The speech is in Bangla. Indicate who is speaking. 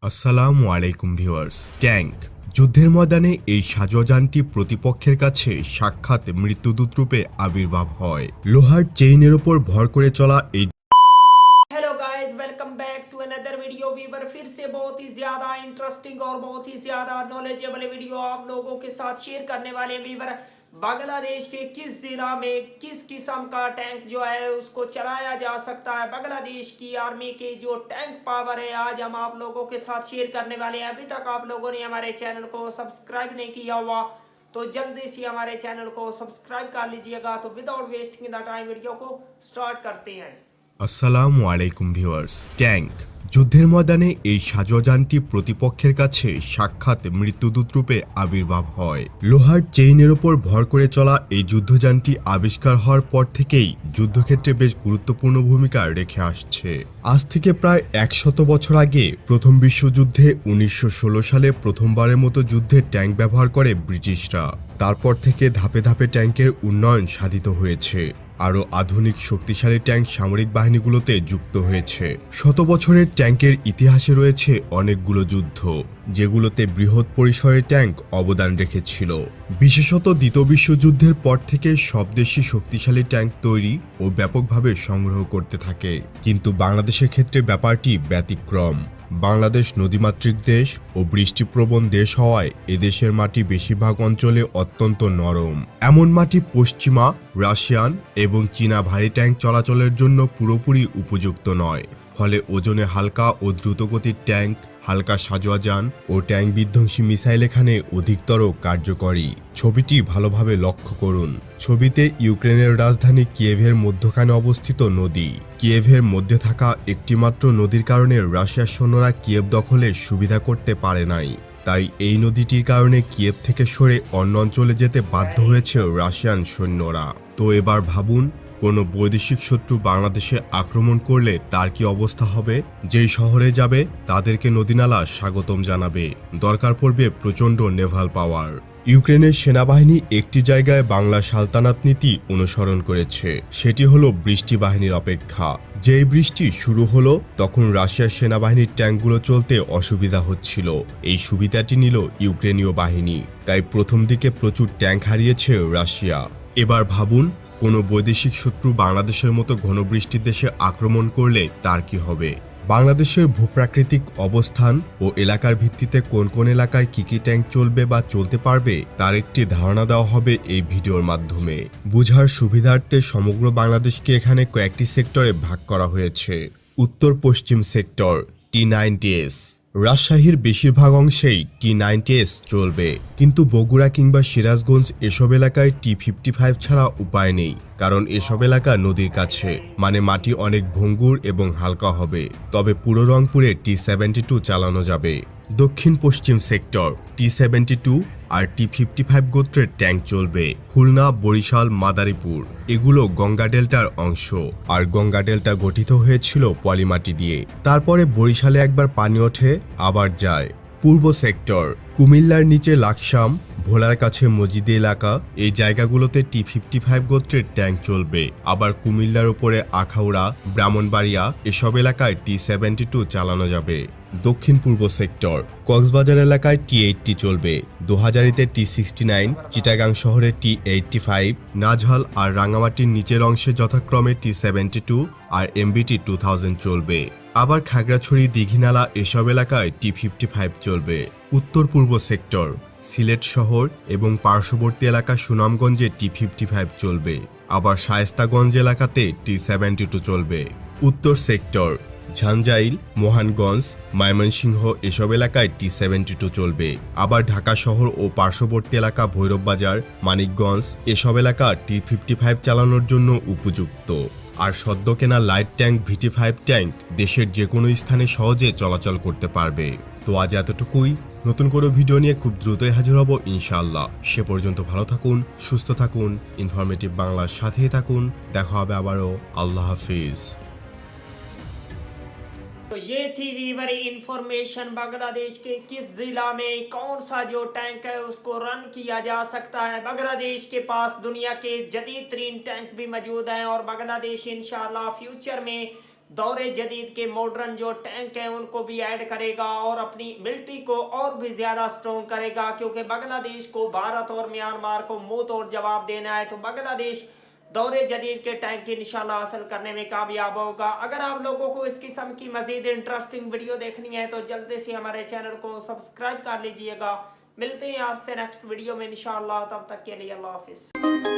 Speaker 1: আসসালামু আলাইকুম ভিউয়ার্স। ট্যাঙ্ক যুদ্ধের ময়দানে এই সাজোয়াজানটি প্রতিপক্ষের কাছে সাক্ষাৎ মৃত্যুদূত রূপে আবির্ভাব হয়। লোহার চেইনের উপর ভর করে চলা এই
Speaker 2: hello guys, welcome back to another video. Viewer फिर से बहुत ही ज़्यादा इंटरेस्टिंग और बहुत ही ज़्यादा नॉलेजेबल वीडियो आप लोगों के साथ शेयर करने वाले हैं। वीवर बांग्लादेश के किस ज़िला में किस किस्म का टैंक जो है उसको चलाया जा सकता है, बांग्लादेश की आर्मी के जो टैंक पावर है आज हम आप लोगों के साथ शेयर करने वाले हैं। अभी तक आप लोगों ने हमारे चैनल को सब्सक्राइब नहीं किया हुआ तो जल्दी से हमारे चैनल को सब्सक्राइब कर लीजिएगा। तो without wasting the time video को स्टार्ट करते हैं।
Speaker 1: আসসালামু আলাইকুম ভিউয়ার্স। ট্যাঙ্ক যুদ্ধের ময়দানে এই সাজোয়াজানটি প্রতিপক্ষের কাছে সাক্ষাৎ মৃত্যুদূত রূপে আবির্ভাব হয়। লোহার চেইনের উপর ভর করে চলা এই যুদ্ধযানটি আবিষ্কার হওয়ার পর থেকেই যুদ্ধক্ষেত্রে বেশ গুরুত্বপূর্ণ ভূমিকা রেখে আসছে। আজ থেকে প্রায় 100 বছর আগে প্রথম বিশ্বযুদ্ধে 1916 সালে প্রথমবারের মতো যুদ্ধে ট্যাঙ্ক ব্যবহার করে ব্রিটিশরা। তারপর থেকে ধাপে ধাপে ট্যাঙ্কের উন্নয়ন সাধিত হয়েছে। আরও আধুনিক শক্তিশালী ট্যাঙ্ক সামরিক বাহিনীগুলোতে যুক্ত হয়েছে। শত বছরের ট্যাঙ্কের ইতিহাসে রয়েছে অনেকগুলো যুদ্ধ, যেগুলোতে বৃহৎ পরিসরের ট্যাঙ্ক অবদান রেখেছিল। বিশেষত দ্বিতীয় বিশ্বযুদ্ধের পর থেকে সব দেশই শক্তিশালী ট্যাঙ্ক তৈরি ও ব্যাপকভাবে সংগ্রহ করতে থাকে। কিন্তু বাংলাদেশের ক্ষেত্রে ব্যাপারটি ব্যতিক্রম। বাংলাদেশ নদীমাতৃক দেশ ও বৃষ্টিপ্রবণ দেশ হওয়ায় এদেশের মাটি বেশিরভাগ অঞ্চলে অত্যন্ত নরম। এমন মাটি পশ্চিমা, রাশিয়ান এবং চীনা ভারী ট্যাঙ্ক চলাচলের জন্য পুরোপুরি উপযুক্ত নয়। ফলে ওজনে হালকা ও দ্রুতগতির ট্যাঙ্ক, হালকা সাজোয়াজান ও ট্যাঙ্ক বিধ্বংসী মিসাইল এখানে অধিকতর কার্যকরী। ছবিটি ভালোভাবে লক্ষ্য করুন। ছবিতে ইউক্রেনের রাজধানী কিয়েভের মধ্যখানে অবস্থিত নদী। কিয়েভের মধ্যে থাকা একটিমাত্র নদীর কারণে রাশিয়ার সৈন্যরা কিয়েভ দখলে সুবিধা করতে পারে নাই। তাই এই নদীটির কারণে কিয়েভ থেকে সরে অন্য অঞ্চলে যেতে বাধ্য হয়েছে রাশিয়ান সৈন্যরা। তো এবার ভাবুন, কোনো বৈদেশিক শত্রু বাংলাদেশে আক্রমণ করলে তার কি অবস্থা হবে? যেই শহরে যাবে তাদেরকে নদীনালা স্বাগতম জানাবে। দরকার পড়বে প্রচণ্ড নেভাল পাওয়ার। ইউক্রেনের সেনাবাহিনী একটি জায়গায় বাংলা সালতানাত নীতি অনুসরণ করেছে, সেটি হলো বৃষ্টি বাহিনীর অপেক্ষা। যেই বৃষ্টি শুরু হলো তখন রাশিয়ার সেনাবাহিনীর ট্যাঙ্কগুলো চলতে অসুবিধা হচ্ছিল। এই সুবিধাটি নিল ইউক্রেনীয় বাহিনী। তাই প্রথম দিকে প্রচুর ট্যাঙ্ক হারিয়েছে রাশিয়া। এবার ভাবুন, কোনো বৈদেশিক শত্রু বাংলাদেশের মতো ঘনবৃষ্টির দেশে আক্রমণ করলে তার কি হবে? বাংলাদেশের ভূপ্রাকৃতিক অবস্থান ও এলাকার ভিত্তিতে কোন কোন এলাকায় কি কি ট্যাঙ্ক চলবে বা চলতে পারবে তার একটি ধারণা দেওয়া হবে এই ভিডিওর মাধ্যমে। বুঝার সুবিধার্থে সমগ্র বাংলাদেশকে এখানে কয়েকটি সেক্টরে ভাগ করা হয়েছে। উত্তর পশ্চিম সেক্টর T90S। রাজশাহীর বেশিরভাগ অংশেই T90S চলবে, কিন্তু বগুড়া কিংবা সিরাজগঞ্জ এসব এলাকায় T55 ছাড়া উপায় নেই, কারণ এসব এলাকা নদীর কাছে, মানে মাটি অনেক ভঙ্গুর এবং হালকা হবে। তবে পুরো রংপুরে T72 চালানো যাবে। দক্ষিণ পশ্চিম সেক্টর T72 আর T55 গোত্রের ট্যাঙ্ক চলবে। খুলনা, বরিশাল, মাদারীপুর এগুলো গঙ্গা ডেল্টার অংশ, আর গঙ্গা ডেল্টা গঠিত হয়েছিল পলিমাটি দিয়ে। তারপরে বরিশালে একবার পানি ওঠে আবার যায়। পূর্ব সেক্টর কুমিল্লার নিচে লাকসাম, ভোলার কাছে মজিদে এলাকা, এই জায়গাগুলোতে T55 গোত্রের ট্যাঙ্ক চলবে। আবার কুমিল্লার উপরে আখাউড়া, ব্রাহ্মণবাড়িয়া এসব এলাকায় T72 চালানো যাবে। দক্ষিণ পূর্ব সেক্টর কক্সবাজার এলাকায় T80 চলবে। দোহাজারীতে T69, চিটাগাং শহরে T85, নাজহাল আর রাঙামাটির নিচের অংশে যথাক্রমে T72 আর MBT 2000 চলবে। আবার খাগড়াছড়ি, দীঘিনালা এসব এলাকায় T55 চলবে। উত্তর পূর্ব সেক্টর সিলেট শহর এবং পার্শ্ববর্তী এলাকা সুনামগঞ্জে T55 চলবে। আবার শায়েস্তাগঞ্জ এলাকাতে T72 চলবে। উত্তর সেক্টর ঝাঞ্জাইল, মোহনগঞ্জ, ময়মনসিংহ এসব এলাকায় T72 চলবে। আবার ঢাকা শহর ও পার্শ্ববর্তী এলাকা ভৈরববাজার, মানিকগঞ্জ এসব এলাকা T55 চালানোর জন্য উপযুক্ত। আর সদ্য কেনা লাইট ট্যাঙ্ক VT5 ট্যাঙ্ক দেশের যে কোনো স্থানে সহজে চলাচল করতে পারবে। তো আজ এতটুকুই। নতুন কোনো ভিডিও নিয়ে খুব দ্রুতই হাজির হব ইনশাআল্লাহ। সে পর্যন্ত ভালো থাকুন, সুস্থ থাকুন, ইনফরমেটিভ বাংলার সাথেই থাকুন। দেখা হবে আবারও। আল্লাহ হাফিজ।
Speaker 2: तो ये थी वीवर इंफॉर्मेशन। बांग्लादेश के किस जिला में कौन सा जो टैंक है उसको रन किया जा सकता है। बांग्लादेश के पास दुनिया के जदीद तरीन टैंक भी मौजूद हैं और बांग्लादेश इंशाल्लाह फ्यूचर में दौरे जदीद के मॉडर्न जो टैंक हैं उनको भी ऐड करेगा और अपनी मिलिट्री को और भी ज़्यादा स्ट्रॉन्ग करेगा, क्योंकि बांग्लादेश को भारत और म्यांमार को मुंह तोड़ जवाब देना है। तो बांग्लादेश दौरे जदीद के टैंक की निशाना हासिल करने में कामयाब होगा। अगर आप लोगों को इस किस्म की मजीद इंटरेस्टिंग वीडियो देखनी है तो जल्दी से हमारे चैनल को सब्सक्राइब कर लीजिएगा। मिलते हैं आपसे नेक्स्ट वीडियो में इंशाअल्लाह, तब तक के लिए अल्लाह हाफिज़।